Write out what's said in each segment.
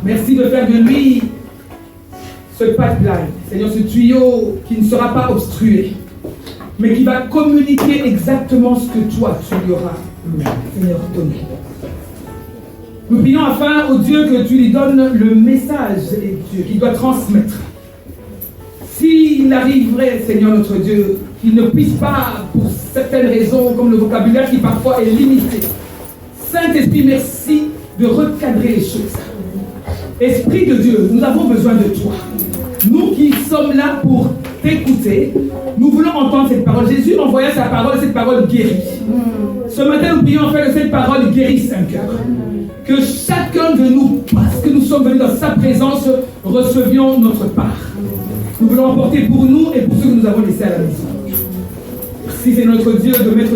Merci de faire de lui ce pipeline, Seigneur, ce tuyau qui ne sera pas obstrué, mais qui va communiquer exactement ce que toi, tu lui auras, Seigneur, donné. Nous prions afin, ô Dieu, que tu lui donnes le message, Dieu, qu'il doit transmettre. S'il arriverait, Seigneur notre Dieu, qu'il ne puisse pas, pour certaines raisons, comme le vocabulaire qui parfois est limité, Saint-Esprit, merci de recadrer les choses. Esprit de Dieu, nous avons besoin de toi. Nous qui sommes là pour t'écouter, nous voulons entendre cette parole. Jésus envoya sa parole, cette parole guérit. Ce matin, nous prions afin que cette parole guérisse un cœur. Que chacun de nous, parce que nous sommes venus dans sa présence, recevions notre part. Nous voulons emporter pour nous et pour ceux que nous avons laissés à la maison. Merci, Seigneur notre Dieu, de mettre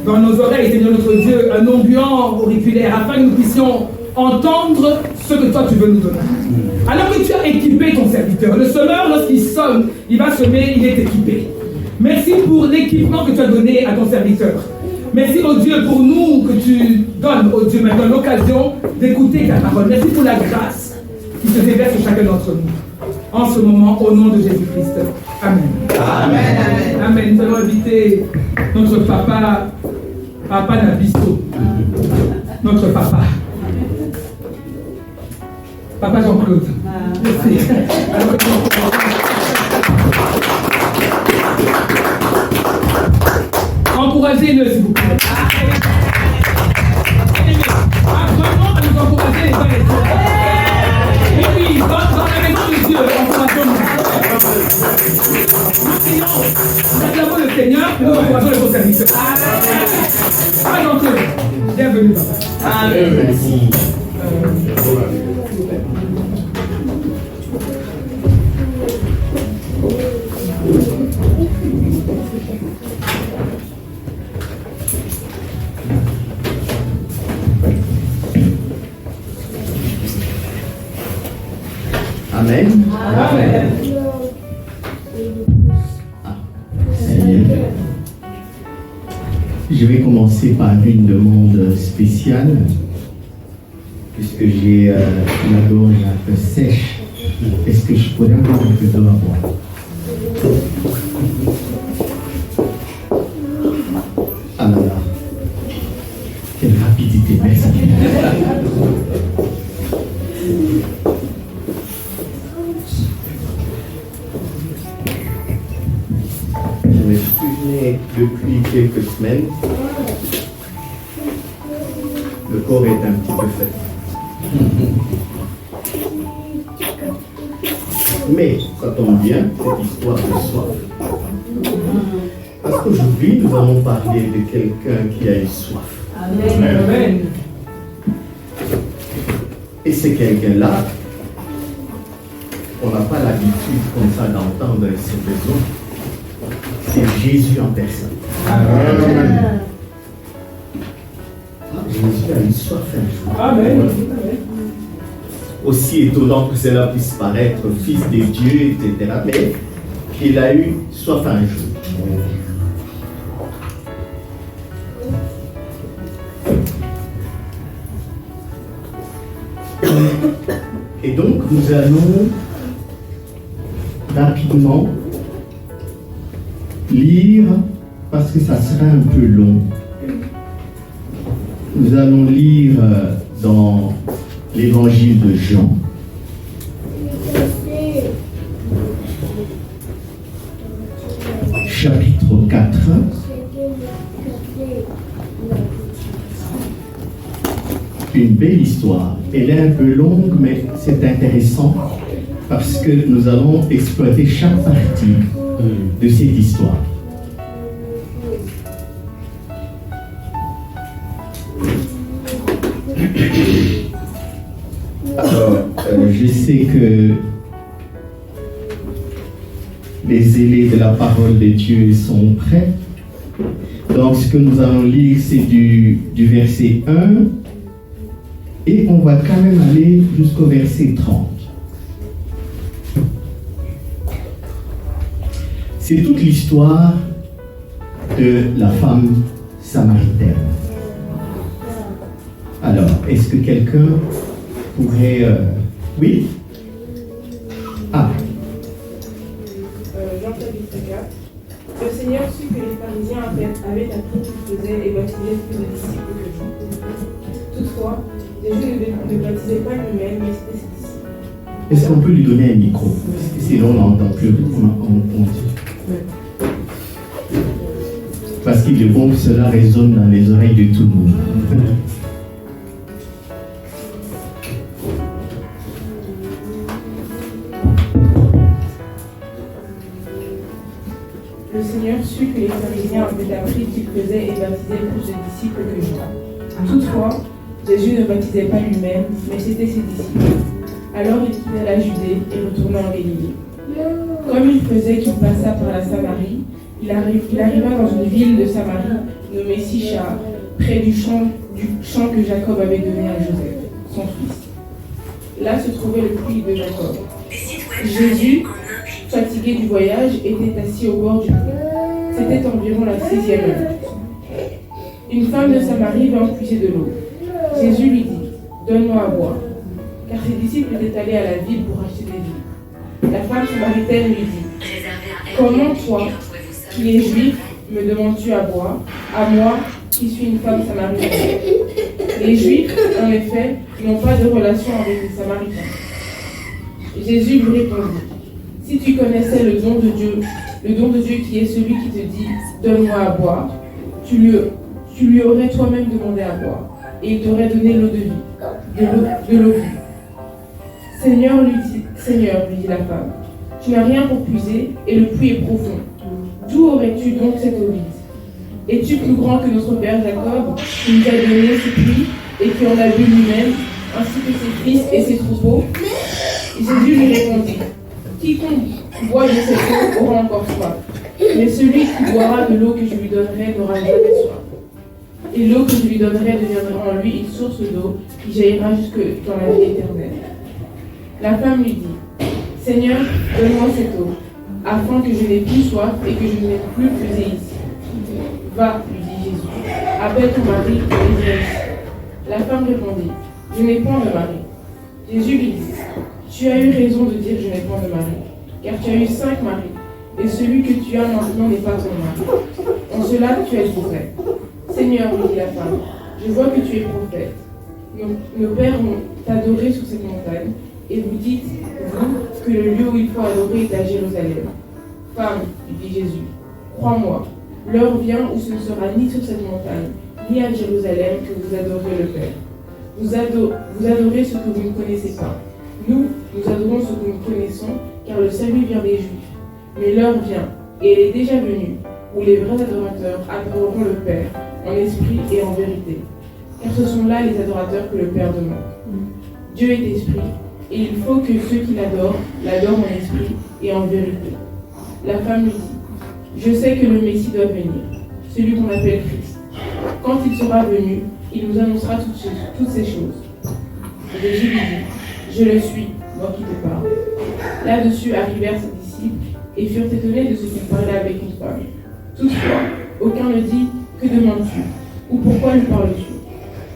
dans nos oreilles, Seigneur notre Dieu, un onguent auriculaire, afin que nous puissions entendre ce que toi tu veux nous donner. Alors que tu as équipé ton serviteur, le semeur, lorsqu'il sonne, il va semer, il est équipé. Merci pour l'équipement que tu as donné à ton serviteur. Merci, oh Dieu, pour nous que tu donnes, oh Dieu, maintenant l'occasion d'écouter ta parole. Merci pour la grâce qui se déverse sur chacun d'entre nous. En ce moment, au nom de Jésus-Christ. Amen. Amen. Amen. Amen. Nous allons inviter notre papa, Papa Nabiso. Notre papa. Papa Jean-Claude. Merci. Encouragez-le, s'il vous plaît. Vraiment, à nous encourager les uns les autres. Et oui, dans la maison de Dieu, encourageons-nous. Nous prions, nous acclamons le Seigneur, et nous encourageons les autres serviteurs. Papa Jean-Claude, bienvenue, papa. Amen. Merci. Amen. Amen. Je vais commencer par une demande spéciale, puisque j'ai la gorge un peu sèche. Est-ce que je pourrais avoir un peu d'eau à boire? Ah là là, quelle rapidité, merci. Je me suis depuis quelques semaines. Le corps est un petit peu fatigué. Mais ça tombe bien, cette histoire de soif. Parce qu'aujourd'hui, nous allons parler de quelqu'un qui a eu soif. Amen. Et c'est quelqu'un-là, on n'a pas l'habitude comme ça d'entendre ces besoins. C'est Jésus en personne. Amen. Jésus a eu soif un jour. Amen. Aussi étonnant que cela puisse paraître, fils de Dieu, etc. Mais il a eu soif un jour. Et donc nous allons rapidement lire, parce que ça sera un peu long. Nous allons lire dans l'évangile de Jean. Chapitre 4. Une belle histoire. Elle est un peu longue, mais c'est intéressant parce que nous allons exploiter chaque partie de cette histoire. Alors, je sais que les élèves de la parole de Dieu sont prêts. Donc, ce que nous allons lire, c'est du verset 1 et on va quand même aller jusqu'au verset 30. C'est toute l'histoire de la femme samaritaine. Alors, est-ce que quelqu'un pourrait... Oui. Ah. Jean chapitre 4. Le Seigneur sut que les pharisiens avaient appris qu'il faisait et baptisait plus de disciples que Jean. Toutefois, Jésus ne baptisait pas lui-même, mais c'était ses disciples. Est-ce qu'on peut lui donner un micro? Sinon on n'entend plus. Parce qu'il est bon que cela résonne dans les oreilles de tout le monde. Le Seigneur sut que les pharisiens avaient appris qu'il faisait et baptisait plus de disciples que Jean. Toutefois, Jésus ne baptisait pas lui-même, mais c'était ses disciples. Alors il quitta la Judée et retourna en Galilée. Comme il faisait qu'il passa par la Samarie, il arriva dans une ville de Samarie nommée Sichar, près du champ que Jacob avait donné à Joseph, son fils. Là se trouvait le puits de Jacob. Jésus, fatigué du voyage, était assis au bord du puits. C'était environ la 6e heure. Une femme de Samarie vint puiser de l'eau. Jésus lui dit, « Donne-moi à boire. » Car ses disciples étaient allés à la ville pour acheter des vivres. La femme samaritaine lui dit, « Comment toi, qui es juif, me demandes-tu à boire, à moi, qui suis une femme samaritaine ?» Les Juifs, en effet, n'ont pas de relation avec les Samaritains. Jésus lui répondit, « Si tu connaissais le don de Dieu qui est celui qui te dit, donne-moi à boire, tu lui aurais toi-même demandé à boire, et il t'aurait donné l'eau de vie, de l'eau vive. » Seigneur, lui dit la femme, tu n'as rien pour puiser, et le puits est profond. D'où aurais-tu donc cette eau vive? Es-tu plus grand que notre père Jacob, qui nous a donné ce puits, et qui en a bu lui-même, ainsi que ses fils et ses troupeaux? Jésus lui répondit, quiconque boit de cette eau aura encore soif, mais celui qui boira de l'eau que je lui donnerai n'aura jamais soif. Et l'eau que je lui donnerai deviendra en lui une source d'eau qui jaillira jusque dans la vie éternelle. La femme lui dit, Seigneur, donne-moi cette eau, afin que je n'ai plus soif et que je n'ai plus puisé ici. Va, lui dit Jésus, appelle ton mari et viens ici. La femme répondit, je n'ai point de mari. Jésus lui dit, tu as eu raison de dire je n'ai point de mari, car tu as eu 5 maris, et celui que tu as maintenant n'est pas ton mari. En cela tu es vrai. Seigneur, lui dit la femme, je vois que tu es prophète. Nos pères ont adoré sur cette montagne, et vous dites, vous, que le lieu où il faut adorer est à Jérusalem. Femme, lui dit Jésus, crois-moi, l'heure vient où ce ne sera ni sur cette montagne, ni à Jérusalem que vous adorez le Père. Vous adorez ce que vous ne connaissez pas. Nous adorons ce que nous connaissons, car le salut vient des Juifs. Mais l'heure vient, et elle est déjà venue, où les vrais adorateurs adoreront le Père, en esprit et en vérité. Car ce sont là les adorateurs que le Père demande. Dieu est esprit, et il faut que ceux qui l'adorent en esprit et en vérité. La femme lui dit, je sais que le Messie doit venir, celui qu'on appelle Christ. Quand il sera venu, il nous annoncera toutes ces choses. Jésus lui dit, je le suis, moi qui te parle. Là-dessus arrivèrent ses disciples et furent étonnés de ce qu'il parlait avec une femme. Toutefois, aucun ne dit, que demandes-tu? Ou pourquoi lui parles-tu?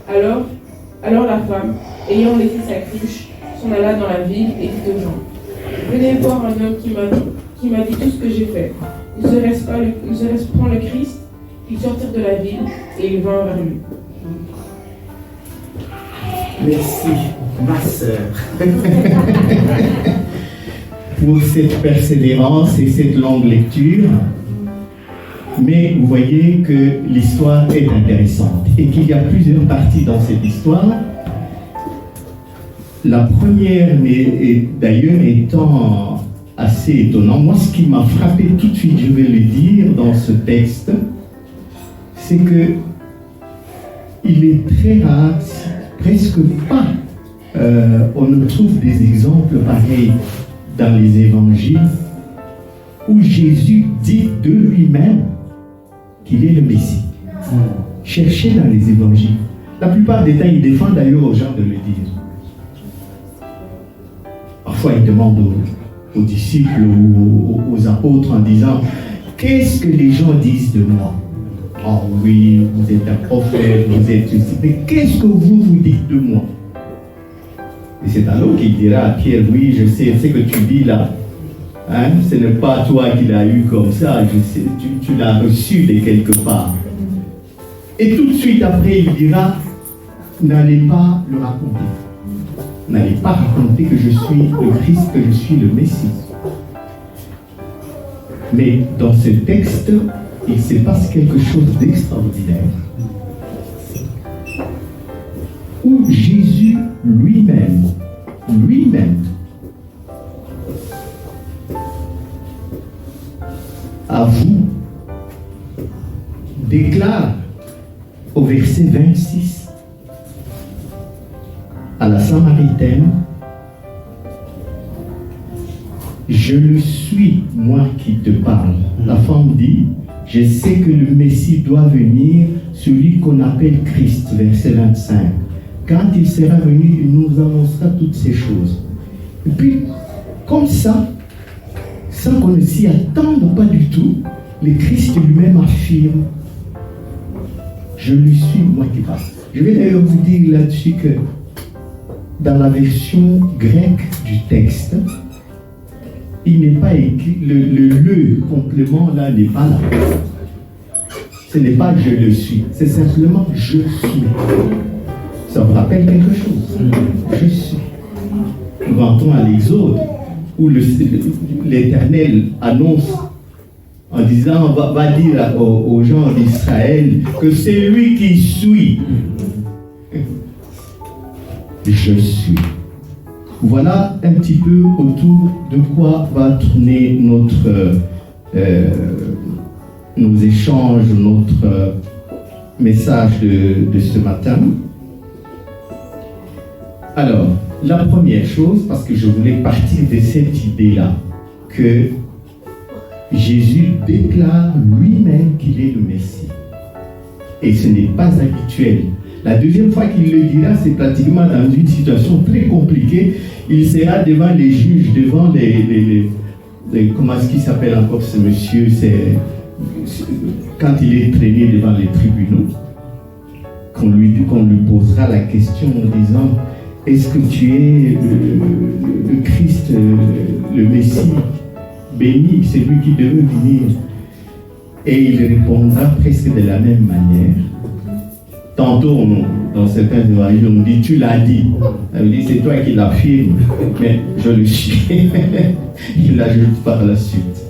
Alors la femme, ayant laissé sa cruche, s'en alla dans la ville et dit aux gens, venez voir un homme qui m'a dit tout ce que j'ai fait. Ne serait-ce point le Christ? Ils sortirent de la ville et ils vinrent vers lui. Merci, ma sœur, pour cette persévérance et cette longue lecture. Mais vous voyez que l'histoire est intéressante et qu'il y a plusieurs parties dans cette histoire. La première, d'ailleurs, étant assez étonnant. Moi, ce qui m'a frappé tout de suite, je vais le dire dans ce texte, c'est que il est très rare, presque pas, on ne trouve des exemples pareils dans les évangiles où Jésus dit de lui-même qu'il est le Messie. Cherchez dans les évangiles. La plupart des temps, il défend d'ailleurs aux gens de le dire. Parfois, il demande aux disciples ou aux apôtres en disant, qu'est-ce que les gens disent de moi? Oh oui, vous êtes un prophète, vous êtes ceci, mais qu'est-ce que vous dites de moi? Et c'est alors qu'il dira à Pierre, oui, je sais, ce que tu dis là, hein, ce n'est pas toi qui l'as eu comme ça, je sais, tu l'as reçu de quelque part. Et tout de suite après, il dira, n'allez pas le raconter. N'allez pas raconter que je suis le Christ, que je suis le Messie. Mais dans ce texte, il se passe quelque chose d'extraordinaire. Où Jésus lui-même, avoue, déclare au verset 26 à la Samaritaine, je le suis, moi qui te parle. La femme dit, je sais que le Messie doit venir, celui qu'on appelle Christ, verset 25. Quand il sera venu, il nous annoncera toutes ces choses. Et puis, comme ça, sans qu'on ne s'y attende pas du tout, le Christ lui-même affirme, je lui suis, moi qui parle. Je vais d'ailleurs vous dire là-dessus que dans la version grecque du texte, il n'est pas écrit, le complément là n'est pas là. Ce n'est pas je le suis, c'est simplement je suis. Ça vous rappelle quelque chose? Je suis. Nous rentrons à l'Exode où l'Éternel annonce en disant, va dire aux gens d'Israël que c'est lui qui suit. Je suis. Voilà un petit peu autour de quoi va tourner nos échanges, notre message de ce matin. Alors, la première chose, parce que je voulais partir de cette idée-là, que Jésus déclare lui-même qu'il est le Messie. Et ce n'est pas habituel. La deuxième fois qu'il le dira, c'est pratiquement dans une situation très compliquée. Il sera devant les juges, devant les comment est-ce qu'il s'appelle encore ce monsieur? C'est quand il est traîné devant les tribunaux, qu'on lui posera la question en disant, est-ce que tu es le Christ, le Messie béni, c'est lui qui devait venir? Et il répondra presque de la même manière. Tantôt, dans certains évangiles, on dit, tu l'as dit. Ça veut dire, c'est toi qui l'affirmes, mais je le suis. Il l'ajoute par la suite.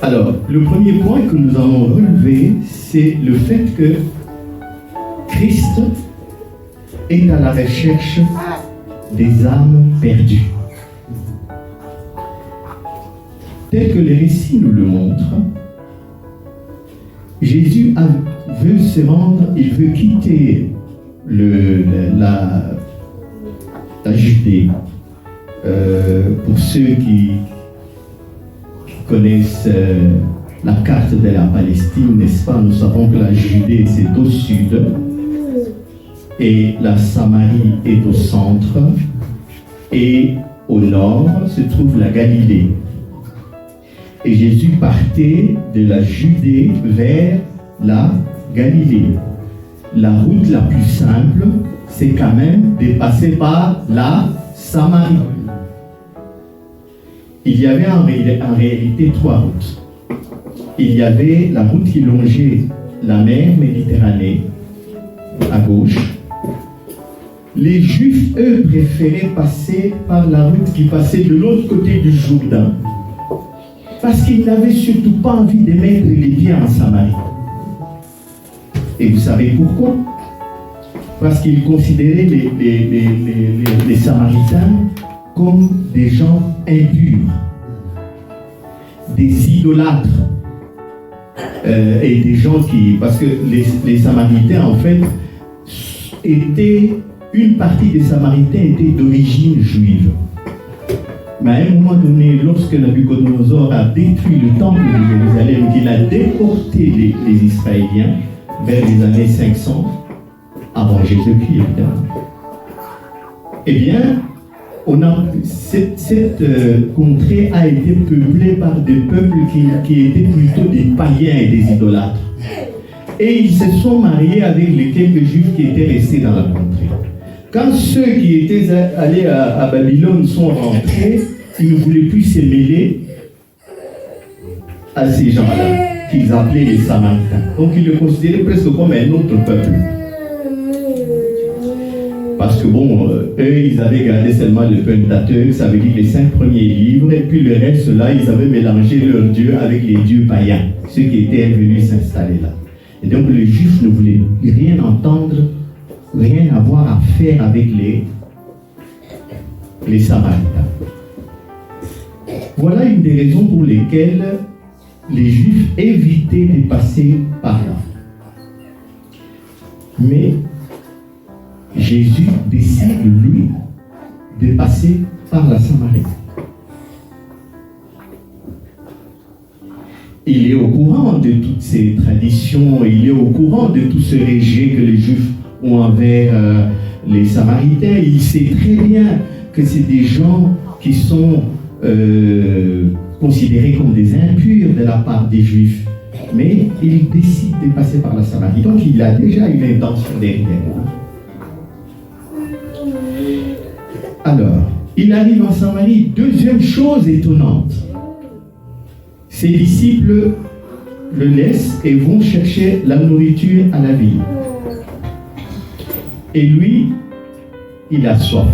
Alors, le premier point que nous allons relever, c'est le fait que Christ est à la recherche des âmes perdues. Tel que le récit nous le montre, Jésus veut se rendre, il veut quitter la Judée. Pour ceux qui connaissent la carte de la Palestine, n'est-ce pas, nous savons que la Judée c'est au sud et la Samarie est au centre et au nord se trouve la Galilée. Et Jésus partait de la Judée vers la Galilée. La route la plus simple, c'est quand même de passer par la Samarie. Il y avait en réalité trois routes. Il y avait la route qui longeait la mer Méditerranée à gauche. Les Juifs, eux, préféraient passer par la route qui passait de l'autre côté du Jourdain. Parce qu'ils n'avaient surtout pas envie de mettre les pieds en Samarie. Et vous savez pourquoi? Parce qu'ils considéraient les Samaritains comme des gens impurs, des idolâtres, et des gens qui... Parce que les Samaritains, en fait, une partie des Samaritains était d'origine juive. Mais à un moment donné, lorsque Nabuchodonosor a détruit le temple de Jérusalem, qu'il a déporté les Israéliens vers les années 500, avant Jésus-Christ évidemment, eh bien, cette contrée a été peuplée par des peuples qui étaient plutôt des païens et des idolâtres. Et ils se sont mariés avec les quelques juifs qui étaient restés dans la contrée. Quand ceux qui étaient allés à Babylone sont rentrés, ils ne voulaient plus se mêler à ces gens-là, qu'ils appelaient les Samaritains. Donc ils le considéraient presque comme un autre peuple. Parce que bon, eux, ils avaient gardé seulement le Pentateuque, ça veut dire les 5 premiers livres, et puis le reste, là, ils avaient mélangé leurs dieux avec les dieux païens, ceux qui étaient venus s'installer là. Et donc les Juifs ne voulaient rien entendre, rien avoir à faire avec les Samaritains. Voilà une des raisons pour lesquelles les Juifs évitaient de passer par là. Mais Jésus décide, lui, de passer par la Samarie. Il est au courant de toutes ces traditions, il est au courant de tout ce rejet que les Juifs ont envers les Samaritains. Il sait très bien que c'est des gens qui sont considérés comme des impurs de la part des Juifs. Mais il décide de passer par la Samarie. Donc il a déjà une intention derrière. Alors, il arrive en Samarie. Deuxième chose étonnante. Ses disciples le laissent et vont chercher la nourriture à la ville. Et lui, il a soif.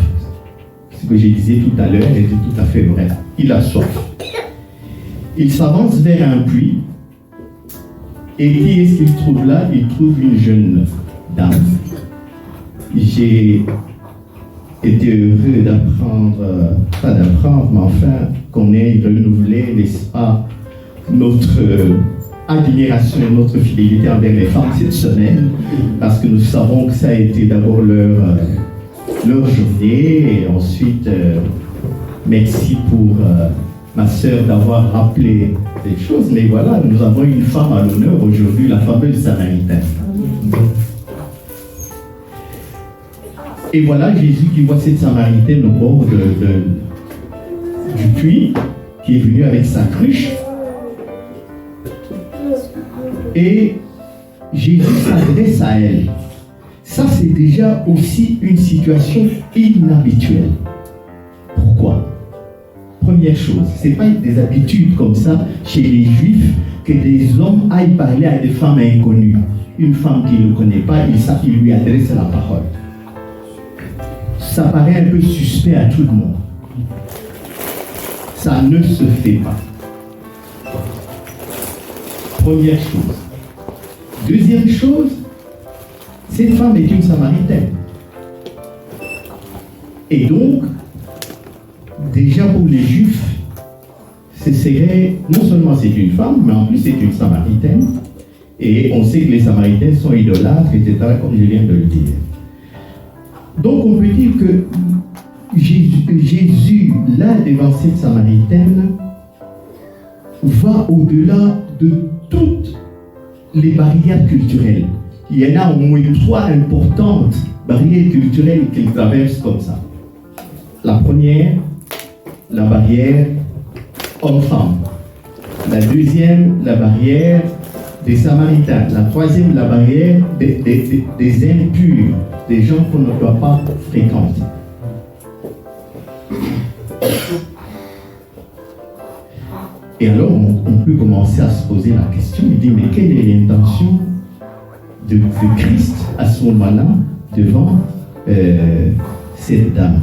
Ce que je disais tout à l'heure était tout à fait vrai. Il a soif. Il s'avance vers un puits. Et qui est-ce qu'il trouve là? Il trouve une jeune dame. J'ai été heureux d'apprendre, pas d'apprendre, mais enfin, qu'on ait renouvelé, n'est-ce pas, notre admiration et notre fidélité envers les femmes cette semaine, parce que nous savons que ça a été d'abord leur journée, et ensuite, merci pour ma sœur d'avoir rappelé des choses, mais voilà, nous avons une femme à l'honneur aujourd'hui, la fameuse Samaritaine. Et voilà Jésus qui voit cette Samaritaine au bord du puits, qui est venue avec sa cruche. Et Jésus s'adresse à elle. Ça, c'est déjà aussi une situation inhabituelle. Pourquoi? Première chose, ce n'est pas des habitudes comme ça chez les Juifs que des hommes aillent parler à des femmes inconnues. Une femme qu'il ne connaît pas, il lui adresse la parole. Ça paraît un peu suspect à tout le monde. Ça ne se fait pas. Première chose. Deuxième chose, cette femme est une Samaritaine. Et donc, déjà pour les Juifs, ce serait, non seulement c'est une femme, mais en plus c'est une Samaritaine. Et on sait que les Samaritains sont idolâtres, etc., comme je viens de le dire. Donc on peut dire que Jésus, là, devant cette Samaritaine, va au-delà de toutes les barrières culturelles. Il y en a au moins 3 importantes barrières culturelles qu'il traverse comme ça. La première, la barrière homme-femme. La deuxième, la barrière des Samaritains. La troisième, la barrière des impurs, des gens qu'on ne doit pas fréquenter. Et alors, on peut commencer à se poser la question, il dit, mais quelle est l'intention de Christ à ce moment-là devant cette dame?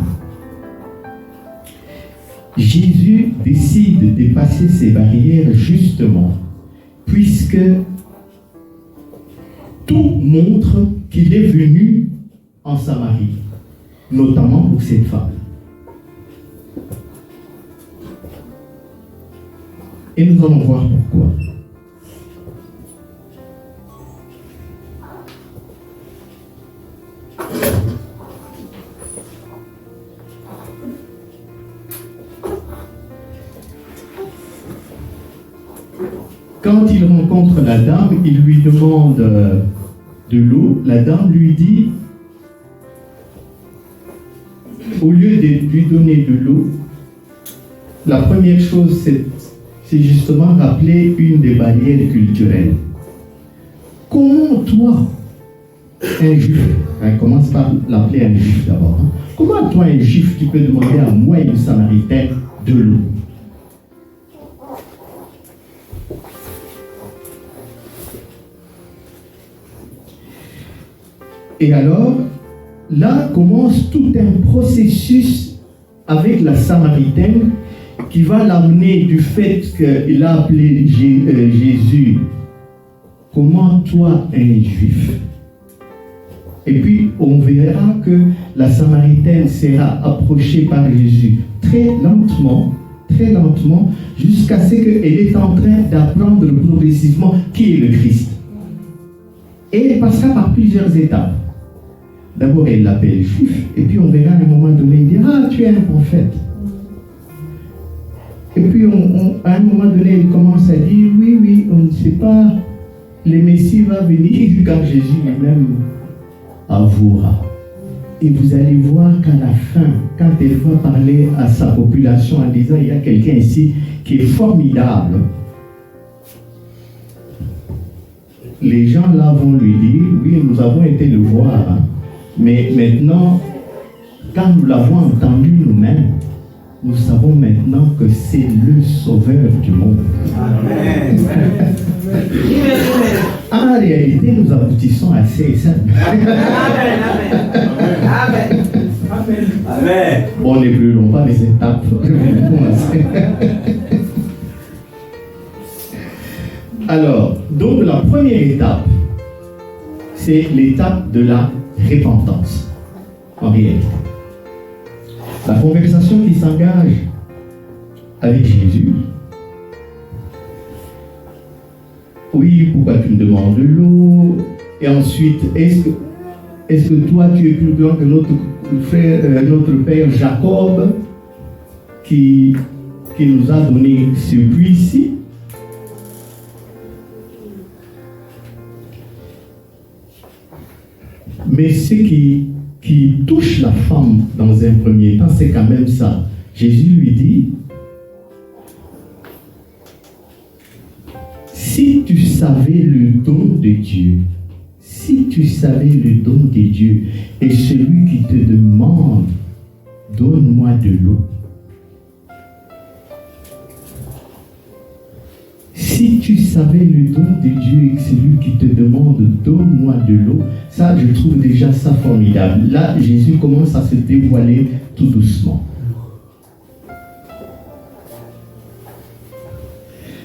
Jésus décide de passer ces barrières justement, puisque tout montre qu'il est venu en Samarie, notamment pour cette femme. Et nous allons voir pourquoi. Quand il rencontre la dame, il lui demande de l'eau. La dame lui dit, au lieu de lui donner de l'eau, la première chose, c'est justement rappeler une des barrières culturelles. Comment toi, un juif, On commence par l'appeler un juif d'abord. Hein. Comment toi, un juif, tu peux demander à moi, une samaritaine, de l'eau? Et alors, là commence tout un processus avec la Samaritaine qui va l'amener du fait qu'il a appelé Jésus. Comment toi, un juif? Et puis, on verra que la Samaritaine sera approchée par Jésus très lentement, jusqu'à ce qu'elle est en train d'apprendre progressivement qui est le Christ. Et elle passera par plusieurs étapes. D'abord, elle l'appelle juif, et puis on verra à un moment donné, il dira, ah, tu es un prophète. Et puis, à un moment donné, elle commence à dire, oui, on ne sait pas, le Messie va venir quand Jésus lui-même avouera. Et vous allez voir qu'à la fin, quand elle va parler à sa population en disant, il y a quelqu'un ici qui est formidable, les gens là vont lui dire, oui, nous avons été le voir, hein. Mais maintenant, quand nous l'avons entendu nous-mêmes, nous savons maintenant que c'est le sauveur du monde. Amen. En réalité, nous aboutissons à ces simples. Amen. Bon, ne brûlons pas les étapes. Alors, donc la première étape, c'est l'étape de la repentance, en réalité. La conversation qui s'engage avec Jésus. Oui, pourquoi tu me demandes de l'eau? Et ensuite, est-ce que toi tu es plus grand que notre frère, notre père Jacob, qui nous a donné ce puits-ci? Mais ce qui touche la femme dans un premier temps, c'est quand même ça. Jésus lui dit, si tu savais le don de Dieu, si tu savais le don de Dieu, et celui qui te demande, donne-moi de l'eau. Si tu savais le don de Dieu et celui qui te demande, donne-moi de l'eau, ça, je trouve déjà ça formidable. Là, Jésus commence à se dévoiler tout doucement.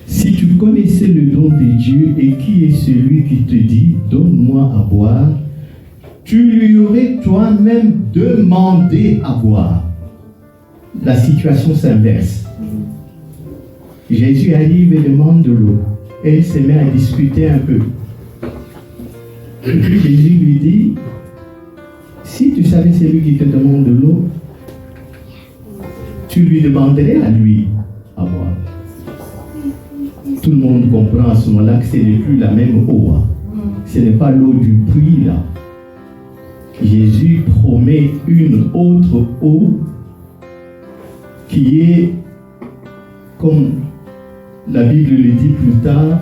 Si tu connaissais le don de Dieu et qui est celui qui te dit, donne-moi à boire, tu lui aurais toi-même demandé à boire. La situation s'inverse. Jésus arrive et demande de l'eau. Elle se met à discuter un peu. Et puis Jésus lui dit, si tu savais celui qui te demande de l'eau, tu lui demanderais à lui à boire. Tout le monde comprend à ce moment-là que ce n'est plus la même eau. Ce n'est pas l'eau du puits là. Jésus promet une autre eau qui est, comme la Bible le dit plus tard,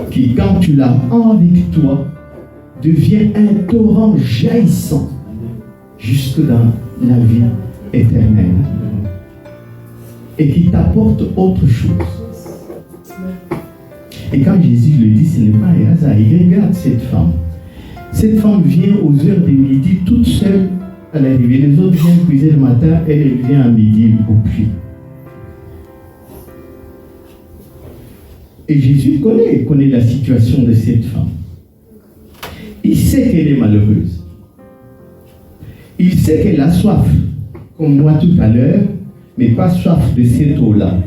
qui quand tu l'as avec toi, devient un torrent jaillissant jusque dans la vie éternelle et qui t'apporte autre chose. Et quand Jésus le dit, ce n'est pas un hasard. Il regarde cette femme. Cette femme vient aux heures de midi toute seule à l'arrivée. Les autres viennent puiser le matin, elle vient à midi au puits. Et Jésus connaît la situation de cette femme. Il sait qu'elle est malheureuse. Il sait qu'elle a soif, comme moi tout à l'heure, mais pas soif de cette eau-là.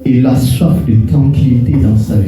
Elle a soif de tranquillité dans sa vie.